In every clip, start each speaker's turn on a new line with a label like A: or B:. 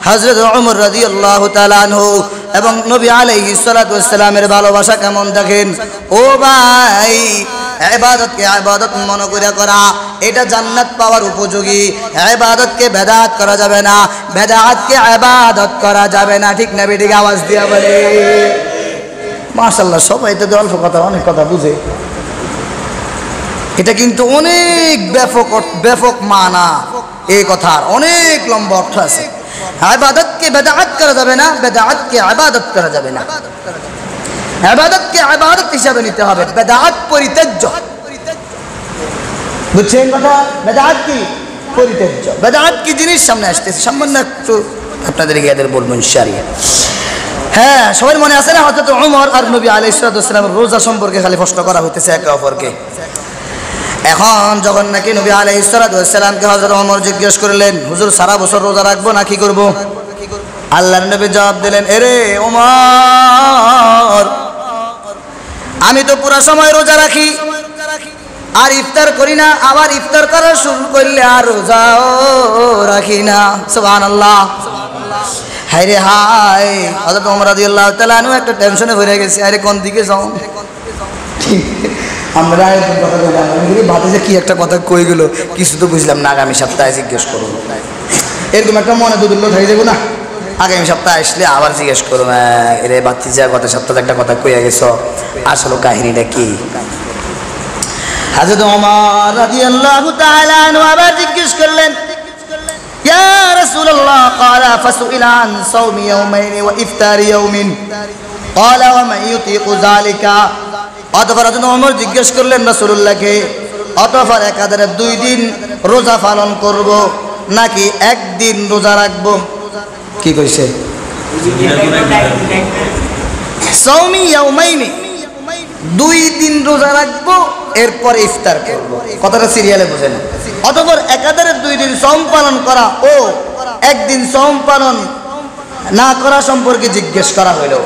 A: হযরত ওমর রাদিয়াল্লাহু তাআলা আনহু এবং নবী আলাইহিস সালাতু ওয়াস সালামের ভালোবাসা কেমন দেখেন। ও ভাই, ইবাদতকে ইবাদত মনে করে করা, এটা জান্নাত পাওয়ার উপযোগী। ইবাদতকে বেদাত করা যাবে না, বেদাতকে ইবাদত করা যাবে না। ঠিক না বেঠিক? আওয়াজ দিয়া বলে মাশাআল্লাহ। সবাই তো অল্প কথা অনেক কথা বুঝে। এটা কিন্তু অনেক ব্যাপক মানা, এই কথার অনেক লম্বা অর্থ আছে। ইবাদতকে বেদাত করা যাবে না, বেদাতকে ইবাদত করা যাবে না। ইবাদতকে ইবাদত হিসাবে নিতে হবে, বেদাত পরিত্যাজ্য। বুঝছেন কথা? বেদাত কি? পরিত্যাজ্য। বেদাত কি জিনিস সামনে আসতেছে, সামান্য একটু আপনাদের গিয়ে বলবো ইনশাআল্লাহ। হ্যাঁ, সবার মনে আছে না হযরত ওমর আর নবী আলাইহিস সালামের রোজা সম্পর্কে খালি প্রশ্ন করা হইতেছে একে অপরকে। এখন যখন নাকি নবী আলাইহিস সালামকে হযরত ওমর জিজ্ঞেস করলেন, হুজুর সারা বছর রোজা রাখবো না কি করব? আল্লাহর নবী জবাব দিলেন, এরে ওমর, আমি তো পুরো সময় রোজা রাখি আর ইফতার করি না, আবার ইফতার করা শুরু করলে আর রোজাও রাখি না। সুবহানাল্লাহ। হায় রে হায়, হযরত ওমর রাদিয়াল্লাহু তাআলা আনহু একটা টেনশনে পড়ে গেছে। আরে কোন দিকে যাও? আমরা কথা বললাম, ভাতে যে কি একটা কথা কই গেল, কিছু তো বুঝলাম না। আগামী সপ্তাহে জিজ্ঞেস করবো, এরকম একটা মনে দুদুল্য হয়ে যাবো না। আগামী সপ্তাহে আসলে আবার জিজ্ঞেস করবো, এরে বাচ্চি যা গত সপ্তাহে একটা কথা কইয়া গেছ, আসলে কাহিনীটা কি? হযরত ওমর রাদিয়াল্লাহু তাআলা আনহু আবার জিজ্ঞেস করলেন, ইয়া রাসূলুল্লাহ, ক্বালা ফাসুইলা আন সাওমি ইয়াওমাইনি ওয়া ইফতারি ইয়াওমিন, ক্বালা ওয়া মান ইউতিকু যালিকা। অতঃপর হযরত ওমর জিজ্ঞেস করলেন রাসূলুল্লাহকে, অতঃপর একাধারে 2 দিন রোজা পালন করব নাকি একদিন রোজা রাখব? কি কইছে? সাওমি ইয়াওমাইনি, 2 দিন রোজা রাখব, এরপর ইফতার করব। কথাটা সিরিয়ালে বুঝেন। অতঃপর একাধারে 2 দিন সওম পালন করা ও একদিন সওম পালন না করা সম্পর্কে জিজ্ঞেস করা হলো।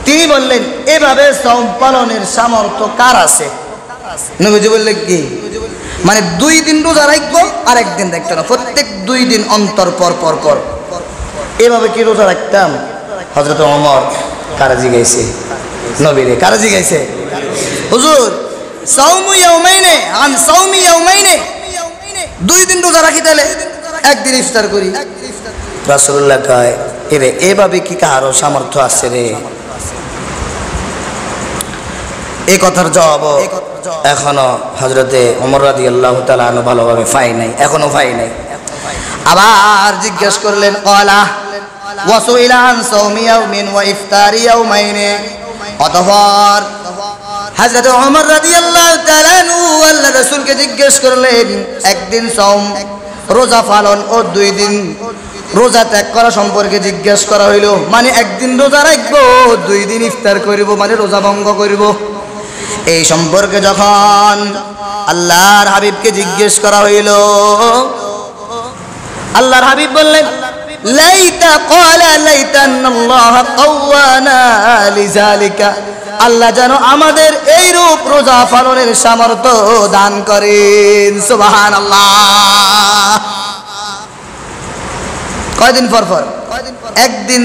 A: তিনি বললেন, এভাবে সওম পালনের সামর্থ্য কার আছে? নবীজি বললেন কি, মানে 2 দিন রোজা রাখবো আর একদিন রাখতো না, প্রত্যেক 2 দিন অন্তর পর পর পর এভাবে কি রোজা রাখতাম? হযরত ওমর কারা জিগাইছে? নবীরে। কারা জিগাইছে? হুজুর সাওমু ইয়াওমাইনি আন সাওমি ইয়াওমাইনি, 2 দিন রোজা রাখি তাহলে একদিন ইফতার করি। রাসূলুল্লাহ কয়, এরে এভাবে কি কারো সামর্থ্য আছে রে? এই কথার জবাব এখনো হযরতে ওমর রাদিয়াল্লাহু তাআলা আনহু ভালোভাবে পাই নাই, এখনো পাই নাই। আবার জিজ্ঞেস করলেন, ক্বালা ওয়াসুইলা আন সাওমি ইয়াওমিন ওয়া ইফতারি ইয়াওমাইনি। অতঃপর হযরত ওমর রাদিয়াল্লাহু তাআলা আনহু আল্লাহর রাসূলকে জিজ্ঞেস করলেন, একদিন সওম রোজা পালন ও 2 দিন রোজা ত্যাগ করা সম্পর্কে জিজ্ঞেস করা হইল। মানে একদিন রোজা রাখবো, 2 দিন ইফতার করব, মানে রোজা ভঙ্গ করব। এই সম্পর্কে যখন আল্লাহর হাবিবকে জিজ্ঞেস করা হইল, আল্লাহর হাবিব বললেন, লাইতা ক্বালা লাইতান্নাল্লাহ কাওয়ানা লিযালিকা, আল্লাহ যেন আমাদের এই রূপ রোজা পালনের সামর্থ্য দান করেন। সুবহানাল্লাহ। কয়দিন পর পর? একদিন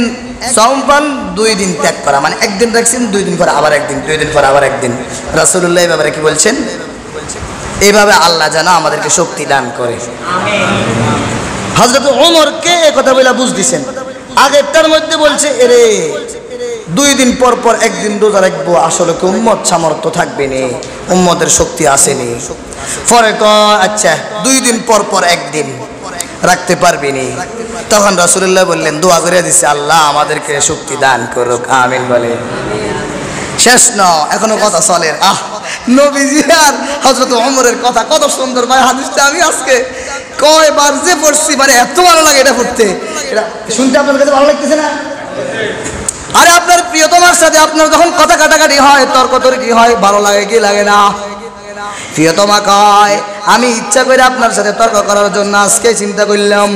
A: সওম পালন, 2 দিন ত্যাগ করা, মানে একদিন রাখছেন, 2 দিন পর আবার একদিন, 2 দিন পর আবার একদিন। রাসূলুল্লাহ এই ব্যাপারে কি বলছেন? এইভাবে আল্লাহ যেন আমাদেরকে শক্তি দান করে। হযরত ওমরকে এই কথা বলে বুঝ দিছেন। আগেরটার মধ্যে বলছে, এরে 2 দিন পর পর একদিন রোজা রাখবো, আসলে কি উম্মত সামর্থ্য থাকবে নি, উম্মতের শক্তি আসেনি। পরে কয়, আচ্ছা 2 দিন পর পর একদিন রাখতে পারবি নি। তখন রাসূলুল্লাহ বললেন, দোয়া করে দিছে, আল্লাহ আমাদেরকে শক্তি দান করুক, আমিন বলে। শেষ না, এখনো কথা চলে। নবীজি আর হযরত ওমরের কথা কত সুন্দর ভাই। হাদিসটা আমি আজকে কয়বার যে পড়ছি, মানে এত ভালো লাগে এটা পড়তে, এটা শুনতে আপনার কাছে ভালো লাগতেছে না? আরে আপনার প্রিয়তমার সাথে আপনার যখন কথা কাটাকাটি হয়, তর্কতর্কি হয়, ভালো লাগে কি লাগে না? প্রিয়তমা কয়, আমি ইচ্ছা করে আপনার সাথে তর্ক করার জন্য আজকে চিন্তা করলাম,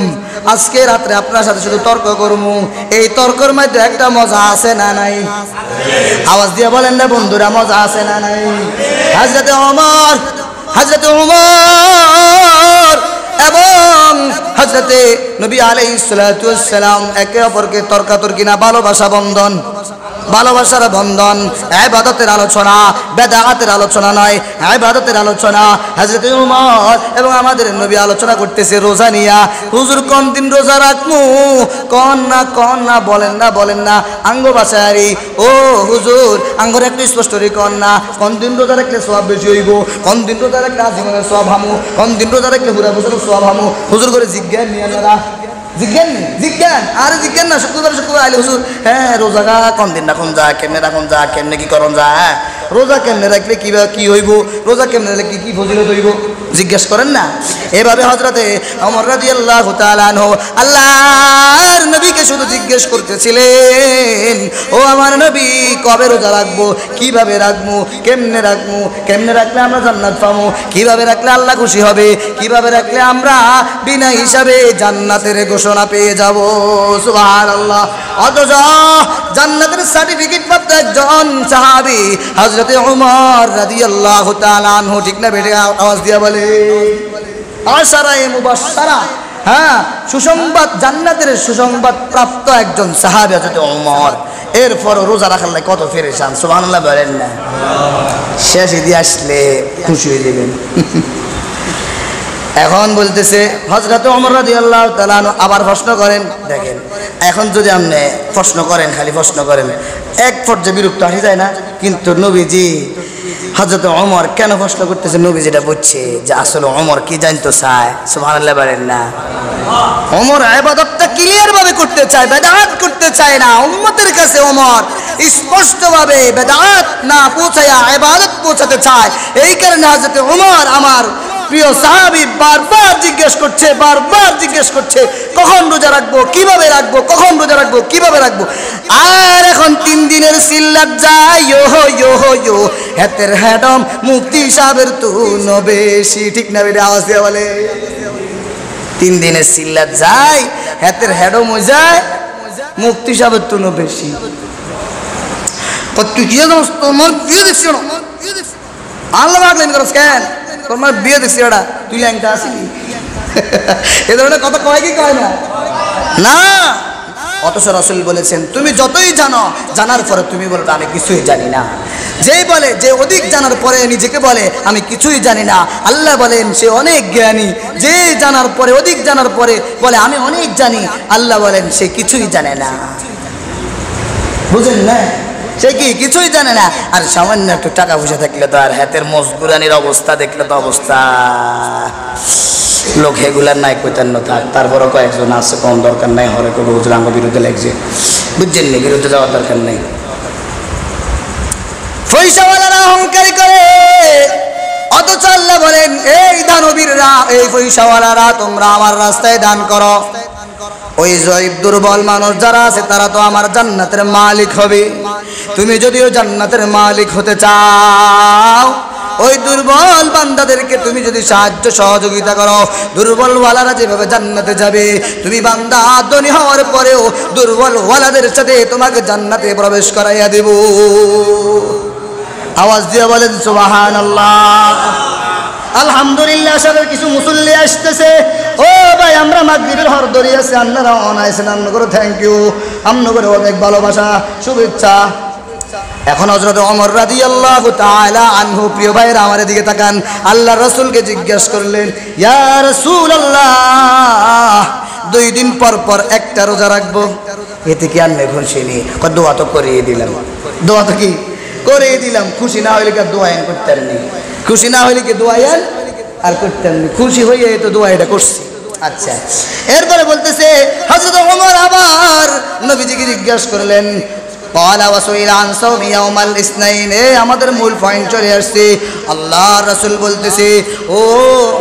A: আজকে রাত্রে আপনার সাথে শুধু তর্ক করবো। এই তর্কের মধ্যে একটা মজা আছে না নাই? আওয়াজ দিয়ে বলেন না বন্ধুরা, মজা আছে না নাই? হযরত ওমর এবং হযরতে নবী আলাইহিস সালাতু ওয়াস সালাম একে অপরকে তর্কাতর্কি না, ভালোবাসা বন্ধন, ভালোবাসার বন্ধন, ইবাদতের আলোচনা, বেদাতের আলোচনা নয়, ইবাদতের আলোচনা। হযরত ওমর এবং আমাদের নবী আলোচনা করতেছে রোজা নিয়া। হুজুর কোন দিন রোজা রাখমু? কোন না বলেন না আঙ্গ বাসারি। ও হুজুর আঙ্গর একটু স্পষ্ট রে কোন না, কোন দিন রোজা রাখলে সওয়াব বেশি হইব, কোন দিন রোজা রাখলে আজীবনের সওয়াব হামু, কোন দিন রোজা রাখলে পুরা বছরের সওয়াব হামু। হুজুর করে জিজ্ঞান নিয়া না, জিজ্ঞান আরে জিজ্ঞান না, শুক্রবার আইলে হুজুর হ্যাঁ রোজা কোন দিন রাখুন যা, কেমনে রাখুন যা, কেমনে কি করুন যা, হ্যাঁ রোজা কেমনে রাখলে কি হইব, রোজা কেমনে রাখলে কি ফজিলত হইব জিজ্ঞেস করেন না। এভাবে হযরতে ওমর রাদিয়াল্লাহু তাআলা আনহু আল্লাহর নবীকে শুধু জিজ্ঞেস করতেছিলেন, ও আমার নবী কবে রোজা রাখবো, কিভাবে রাখবো, কেমনে রাখবো, কেমনে রাখলে আমরা জান্নাত পাবো, কিভাবে রাখলে আল্লাহ খুশি হবে, কিভাবে রাখলে আমরা বিনা হিসাবে জান্নাতের ঘোষণা পেয়ে যাব। সুবহানাল্লাহ। অথচ জান্নাতের সার্টিফিকেট প্রাপ্ত একজন সাহাবী হযরতে ওমর রাদিয়াল্লাহু তাআলা আনহু, ঠিক না বেটে আওয়াজ দিয়া বলে আশারায়ে মুবাশশারা, হ্যাঁ সুসংবাদ, জান্নাতের সুসংবাদ প্রাপ্ত একজন সাহাবী হযরতে ওমর। এরপর রোজা রাখার লাই কত পেরেশান, সুবহানাল্লাহ বলেন না। শেষ ঈদ আসলে খুশি হয়ে যাবেন। এখন বলতেছে হযরত ওমর রাদিয়াল্লাহু তাআলা আবার প্রশ্ন করেন। দেখেন এখন যদি আপনি প্রশ্ন করেন, খালি প্রশ্ন করেন, এক পর্যায়ে বিরক্ত আসে যায় না? কিন্তু নবীজি হযরত ওমর কেন প্রশ্ন করতেছে? নবী যেটা বুঝছে যে আসলে ওমর কি জানতে চায়, সুবহানাল্লাহ বলেন না। ওমর ইবাদতটা ক্লিয়ার ভাবে করতে চায়, বেদাত করতে চায় না। উম্মতের কাছে ওমর স্পষ্টভাবে বেদাত না পৌঁছায়া ইবাদত পৌঁছাতে চায়। এই কারণে হযরত ওমর আমার প্রিয় সাহাবী বারবার জিজ্ঞেস করছে কখন রোজা রাখবো, কিভাবে রাখবো, কখন রোজা রাখবো, কিভাবে রাখবো। আর এখন 3 দিনের সিল্লাত যায় ইয়ো হাতের হেডম মুফতি সাহেবের তুন বেশি, ঠিক না বেটা আওয়াজ দিয়ে বলে 3 দিনের সিল্লাত যায়, হাতের হেডম হয়ে যায় মুফতি সাহেবের তুন বেশি। তুই কি জানো তোমার বিয়ে দেখছি না, আল্লাহ রাখলেন করস কেন, তোমার বিয়ে দেখছি ওটা তুই ল্যাংটা আসিনি। এ ধরনের কথা কয় কি কয় না? না। অথচ রাসূল বলেছেন তুমি যতই জানো, জানার পরে তুমি বলবে আমি কিছুই জানি না। যেই বলে, যে অধিক জানার পরে নিজেকে বলে আমি কিছুই জানি না, আল্লাহ বলেন সে অনেক জ্ঞানী। যে জানার পরে, অধিক জানার পরে বলে আমি অনেক জানি, আল্লাহ বলেন সে কিছুই জানে না। বুঝেন না? সে কি কিছুই জানে না। আর সামান্য একটু টাকা পয়সা থাকলে তো, আর হাতের মজগুরানির অবস্থা দেখলে তো অবস্থা, লোক হেগুলার নাই কইতেন না। তারপরও কয়েকজন আছে, কম দরকার নাই, হরে করে হুজুর আমার বিরুদ্ধে লাগছে, বুঝছেন নি? বিরুদ্ধে যাওয়ার দরকার নেই। পয়সাওয়ালারা অহংকারী করে, অথচ আল্লাহ বলেন এই দানবীররা, এই পয়সাওয়ালারা তোমরা আমার রাস্তায় দান করো। ওই জয়ীব দুর্বল মানুষ যারা আছে তারা তো আমার জান্নাতের মালিক হবে। তুমি যদিও জান্নাতের মালিক হতে চাও, ওই দুর্বল বান্দাদেরকে তুমি যদি সাহায্য সহযোগিতা করো, দুর্বল ওয়ালারা যেভাবে জান্নাতে যাবে, তুমি বান্দা ধনী হওয়ার পরেও দুর্বল ওয়ালাদের সাথে তোমাকে জান্নাতে প্রবেশ করাইয়া দেব। আওয়াজ দিয়ে বলেন সুবহানাল্লাহ। আলহামদুলিল্লাহ। সাথে কিছু মুসল্লি আসতেছে। ও ভাই আমরা মাগরিবের হর ধরে আছি, আপনারা অনাইছেন, আপনাকে থ্যাংক ইউ, আপনাকে অনেক ভালোবাসা শুভেচ্ছা। এখন হযরত ওমর রাদিয়াল্লাহু তাআলা আনহু, প্রিয় ভাইরা আমার দিকে তাকান, আল্লাহর রাসূলকে জিজ্ঞেস করলেন ইয়া রাসূলুল্লাহ 2 দিন পর পর একটা রোজা রাখবো, এতে কি আর খুশি নেই? দোয়া তো করিয়ে দিলাম, দোয়া তো কি করিয়ে দিলাম, খুশি না হইলে কি দোয়ায়ন করতেন নি, খুশি না হইলে কি দোয়ায়ন আর করতেন নি, খুশি হয়ে তো দোয়া এটা করছি। আচ্ছা, এরপরে বলতেছে হযরত ওমর আবার নবীজিকে জিজ্ঞেস করলেন قال وسئل عن صوم يوم الاثنين। আমাদের মূল পয়েন্ট চলে আসছে। আল্লাহর রাসূল বলতেছে ও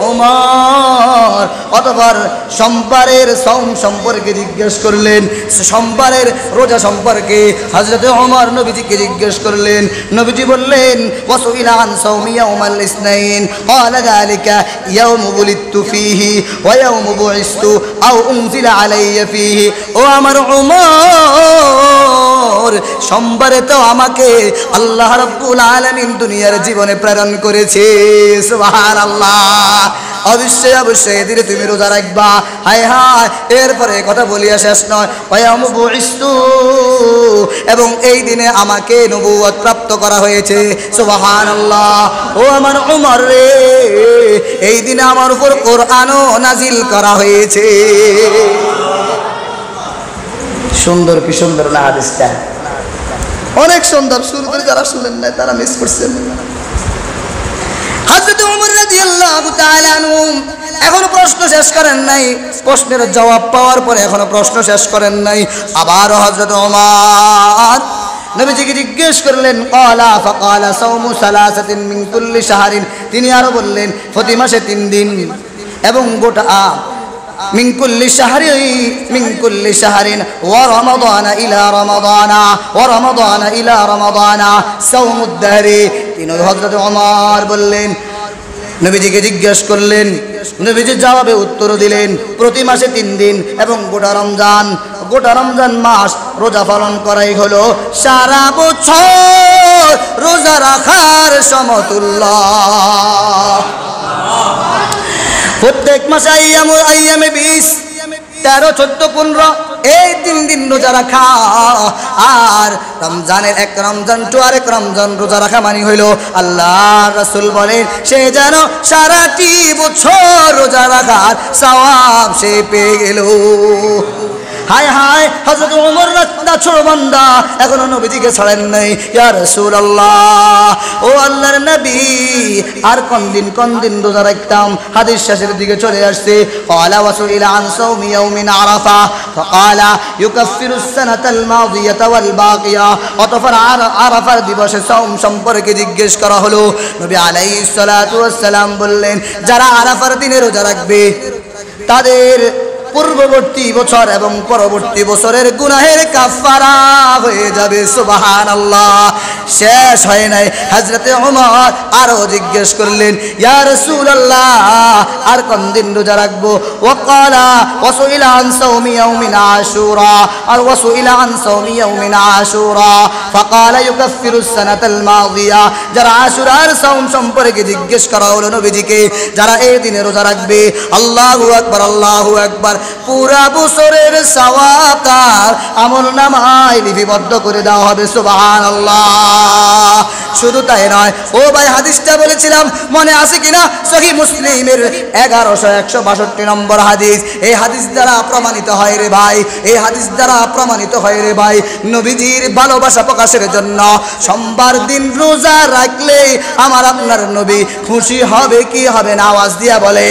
A: ওমর, অতঃপর সোমবারের সওম সম্পর্কে জিজ্ঞেস করলেন, সোমবারের রোজা সম্পর্কে হযরত ওমর নবীজিকে জিজ্ঞেস করলেন। নবীজি বললেন وسئل عن صوم يوم الاثنين قال ذلك يوم ولدت فيه ويوم بعثت أو أنزل علي فيه। ও আমার ওমর, সোমবারে তো আমাকে আল্লাহ রাব্বুল আলামিন দুনিয়ার জীবনে প্রেরণ করেছে। সুবহানাল্লাহ। অবশ্যই অবশ্যই এদিনে তুমি রোজা রাখবা। হায় হায়, এরপরে কথা বলিয়া শেষ নয়, এবং এই দিনে আমাকে নবুয়ত প্রাপ্ত করা হয়েছে। সুবহানাল্লাহ। ও আমার উমর রে, এই দিনে আমার উপর কোরআনও নাজিল করা হয়েছে। সুন্দর কি সুন্দর না হাদিসটা, অনেক সুন্দর। শুরুতে যারা শুনেন নাই তারা মিস করছেন। হযরত ওমর রাদিয়াল্লাহু তাআলা আনহু এখনো প্রশ্ন শেষ করেন নাই, প্রশ্নের জবাব পাওয়ার পরে এখনো প্রশ্ন শেষ করেন নাই। আবার হযরত ওমর নবীজিকে জিজ্ঞেস করলেন, ক্বালা ফাকালা সাওমু সালাসাতিন মিন কুল্লি শাহরিন, তিনি আরো বললেন প্রতি মাসে 3 দিন এবং গোটা মিন কুল্লি শাহরিন ওয়া রমাদানা ইলা রমাদানা সাওমুদ দাহরি। তিনি হযরত ওমর বললেন, নবীজিকে জিজ্ঞেস করলেন, নবীজি জবাবে উত্তর দিলেন প্রতি মাসে 3 দিন এবং গোটা রমজান মাস রোজা পালন করাই হলো সারা বছর রোজা রাখার সমতুল্য। প্রত্যেক মাসে আইয়ামে 20, 13, 14, 15 এই 3 দিন রোজা রাখা। আর রমজানের এক রমজান টু আরেক রমজান রোজা রাখা মানে হইল, আল্লাহর রাসূল বলেন সে যেন সারাটি বছর রোজা রাখার সওয়াব সে পেয়ে গেল। হায় হায়, হযরত ওমর ছোট বান্দা এখনো নবীজিকে ছাড়েন নাই। ইয়া রাসূলুল্লাহ, ও আল্লাহর নবী, আর কোন দিন রোজা রাখতাম? হাদিস শেষের দিকে চলে আসছে। ক্বালা ওয়াসুইলা আন সাওমি ইয়াউমিন আরাফা ফাকালা ইউকাফিরুস সানাতাল মাদিয়াতা ওয়াল বাকিয়া। অতঃপর আরাফার দিবসে সাওম সম্পর্কে জিজ্ঞেস করা হলো। নবী আলাইহিস সালাতু ওয়াস সালাম বললেন, যারা আরাফার দিনে রোজা রাখবে তাদের পূর্ববর্তী বছর এবং পরবর্তী বছরের গুনাহের কাফারা হয়ে যাবে। সুবহানাল্লাহ। শেষ হয় নাই, হযরতে ওমর আরো জিজ্ঞেস করলেন, ইয়া রাসূলুল্লাহ, আর কোন দিন রোজা রাখবো? ওয়াকালা ওয়াসুইলা আন সাওমি ইয়াউমিন আশুরা, আর ওয়াসুইলা আন সাওমি ইয়াউমিন আশুরা ফাকালা ইউকাফিরুস সানাতাল মাদিয়া। যারা আশুরার সাওম সম্পর্কে জিজ্ঞেস করা হলো নবীজিকে, যারা এই দিনে রোজা রাখবে, আল্লাহু আকবার, আল্লাহু আকবার, পুরা বছরের সওয়াব তার আমলনামায় লিপিবদ্ধ করে দেওয়া হবে। সুবহানাল্লাহ। শুধু তাই নয়, ও ভাই, হাদিসটা বলেছিলাম মনে আছে কিনা? সহিহ মুসলিমের 1162 নম্বর হাদিস। এই হাদিস দ্বারা প্রমাণিত হয় রে ভাই, এই হাদিস দ্বারা প্রমাণিত হয় রে ভাই, নবীজির ভালোবাসা প্রকাশের জন্য সোমবার দিন রোজা রাখলে আমার আপনার নবী খুশি হবে কি হবে না? আওয়াজ দিয়া বলে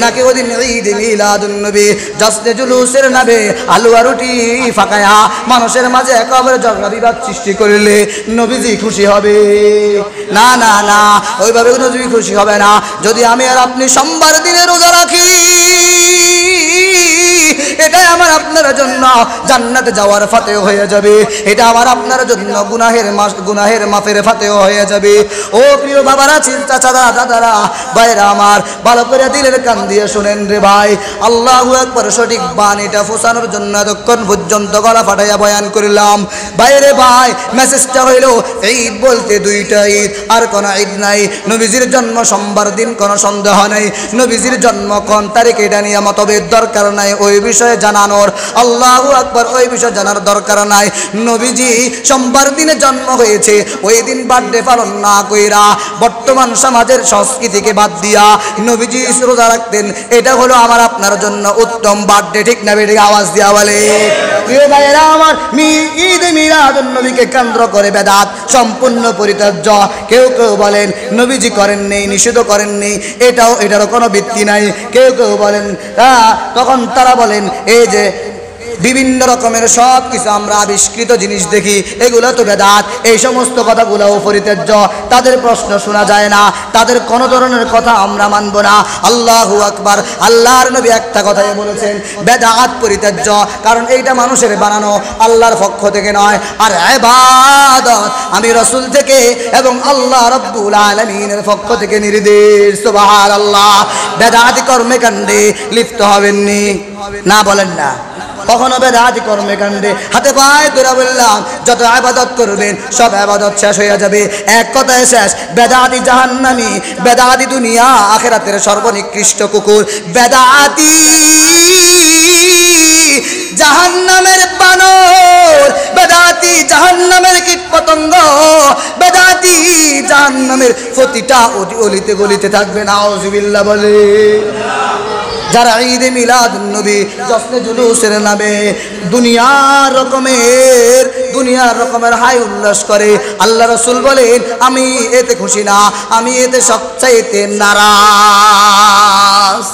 A: নাকি ওদিন ঈদ মিলাদুন নবী জশ্নে জুলুসের নামে আলুয়া রুটি ফাঁকায়া মানুষের মাঝে একেবারে ঝগড়া বিবাদ সৃষ্টি করলে নবীজি খুশি হবে? না না না, ওইভাবে নবী খুশি হবে না। যদি আমি আর আপনি সোমবার দিনে রোজা রাখি, এটাই আমার আপনার জন্য জান্নাতে যাওয়ার ফাতেহ হয়ে যাবে। এটা আমার আপনার জন্য গুনাহের মাফের ফাতেহ হয়ে যাবে। ও প্রিয় বাবারা, চাচারা, দাদারা, ভাইরা আমার, ভালো করে দিলের কান দিয়ে শুনেন রে ভাই। আল্লাহু আকবার। সঠিক বাণীটা ফোসানোর জন্য এতক্ষণ পর্যন্ত গলা ফাটাইয়া বয়ান করলাম। বাইরে ভাই, মেসেজটা হইল ঈদ বলতে 2টা ঈদ, আর কোন ঈদ নাই। নবীজির জন্ম সোমবার দিন, কোনো সন্দেহ নেই। নবীজির জন্ম কোন তারিখে এটা নিয়ে মতভেদ দরকার নাই, ওই বিষয়ে জানানোর, আল্লাহু আকবার, ওই বিষয়ে জানার দরকার নাই। নবীজি সোমবার দিনে জন্ম হয়েছে, ওই দিন বার্থডে পালন না কইরা বর্তমান সমাজের সংস্কৃতিকে বাদ দিয়া নবীজি রোজা রাখতেন। এটা হলো আমার আপনার জন্য উত্তম বার্থডে, ঠিক না বেঠিক? আওয়াজ দিয়া বলে। প্রিয় ভাইয়েরা আমার, ঈদ মিলাদুন নবীকে কেন্দ্র করে বেদাত সম্পূর্ণ পরিত্যাজ্য। কেউ কেউ বলেন নবীজি করেননি, নিষিদ্ধ করেননি, এটারও কোনো ভিত্তি নাই। কেউ কেউ বলেন, তখন তারা বলেন এই যে বিভিন্ন রকমের সব কিছু আমরা আবিষ্কৃত জিনিস দেখি, এগুলো তো বেদাত। এই সমস্ত কথাগুলোও পরিত্যাজ্য। তাদের প্রশ্ন শোনা যায় না, তাদের কোনো ধরনের কথা আমরা মানব না। আল্লাহু আকবার। আল্লাহর নবী একটা কথাই বলেছেন, বেদাত পরিত্যাজ্য, কারণ এইটা মানুষের বানানো, আল্লাহর পক্ষ থেকে নয়। আর ইবাদত আমি রাসূল থেকে এবং আল্লাহ রাব্বুল আলামিনের পক্ষ থেকে নির্দেশ। সুবহানাল্লাহ। বেদাতি কর্মকাণ্ডে লিপ্ত হবেননি, না বলেন না? কখনো বেদাতি কর্মকাণ্ডে হাতে পায়ে ধরে বললাম যত ইবাদত করবেন সব ইবাদত শেষ হয়ে যাবে। এক কথায় শেষ। বেদাতি জাহান্নামী, বেদাতি দুনিয়া আখিরাতের সর্বনিকৃষ্ট কুকুর। বেদাতি জাহান্নামের বানর, বেদাতি জাহান্নামের কীটপতঙ্গ, বেদাতি জাহান্নামের প্রতিটা অলিতে গলিতে থাকবে। নাউজুবিল্লাহ বলে। যারা ঈদে মিলাদুন নবী জশ্নে জুলুসের নামে দুনিয়ার রকমের হাই উল্লাস করে, আল্লাহ রাসূল বলেন আমি এতে খুশি না, আমি এতে সবচাইতে নারাজ।